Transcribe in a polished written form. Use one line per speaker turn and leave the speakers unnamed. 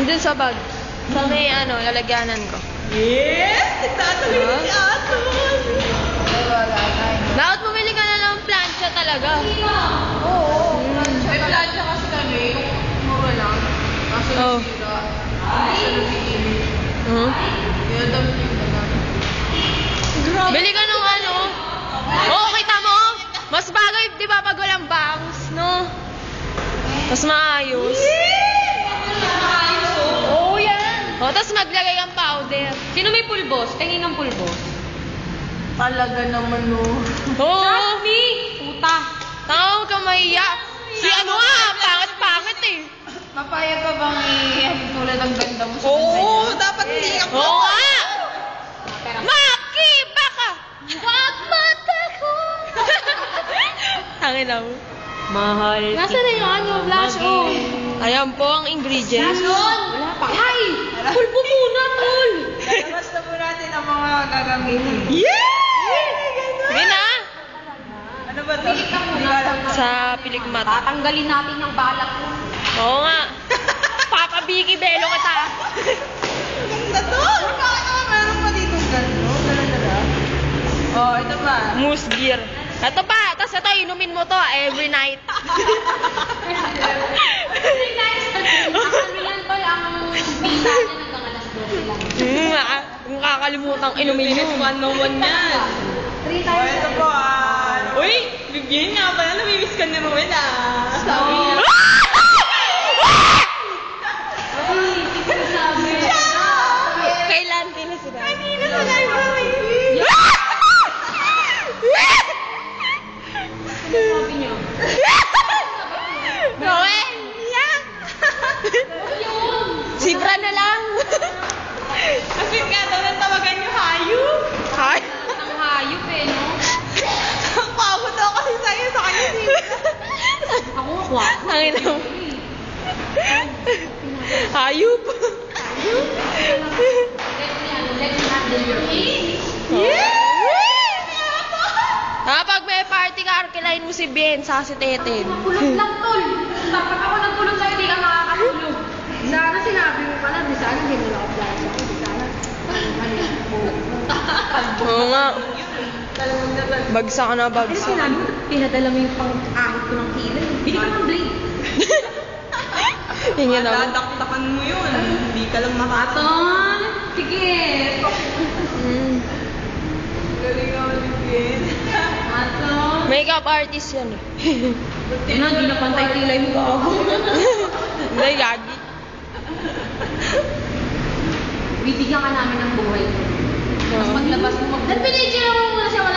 Nandun sa bag. Sa may lalagyanan ko.
Yes! Nagtatuloy na si Aton!
Dapat bumili ka na ng plancha talaga.
Oo. May plancha kasi kami, yung mura lang. Kaso
Oh.
nasira. Hindi siya nag-iinit. Kaya dami yung nagamit.
Bili ka ng Oo, kita mo? Mas bagay, di ba, pag walang bangs, no? Mas maayos.
Oo, yan!
O, tapos maglagay kang powder.
Sino may pulbos? Tingin ng pulbos.
Talaga naman, no.
Oo.
Trust me! Puta!
Tawag ka mahiya. Si pangit-pangit eh.
Mapayag ka bang tulad ng ganda mo sa
Oo, dapat hindi ako.
Oo nga! Maki, baka! Wag matako! Tangin na mo.
Mahal.
Nasaan na yung blush on? Ayan po ang ingredients.
Wala pa. Ay! Pulbo muna, tol!
Lalabas na po natin ang mga gagamitin.
Sige na.
Ano ba to? Hindi ko alam.
Sa pilikmata.
Tatanggalin natin yung balak mo.
Oo nga. Papa Vicky Belo kita.
Ganda to! Bakit naman meron pa dito gano'n? Dala-dala? Oh, ito pa.
Moose gear. Ito pa. Tapos ito, inumin mo to every night.
Very nice. Ano yan, tol? Ang pita niya hanggang alas 12 lang.
Kung kakalimutan inumin yun.
101 yan.
3
Oh,
times.
ito po Uy, bigyan nga pala. Namimiss ka ni Ruel
Sabi niya.
Kailan pila sila?
Kanina sa library.
Sabi niyo.
Noel! Si Bra na lang.
Kasi nga daw natawagan yung hayop.
Ay.
Ang hayop eh, no?
Ang pagod daw kasi sa'yo sa kanya.
Ako, kwak.
Angin na mo. Hayop. Pag may party ka, arkilain mo si Ben, saka si Teten.
Kulot lang, tol. Dapat ako nagkulot sa'yo, di ka makakatulog. Sana sinabi mo pala, di sana hindi mo nakablasa ako, di sana.
Oo nga. Bagsak na
Pero
bagsak.
sinabi mo, pinadala mo yung pang-ahit ko ng kilay. Bili ka ng blade.
Hingin na mo.
Dadaktakan mo yun. Hindi ka lang makata.
Aton! Sige!
Galing ako ligin.
Aton!
Makeup artist yan eh.
Hindi na pantay kilay mo ako.
Hindi, yagi.
Bibigyan ka namin ng buhay. Tapos paglabas mo, mag-pinidyo mo muna siya, wala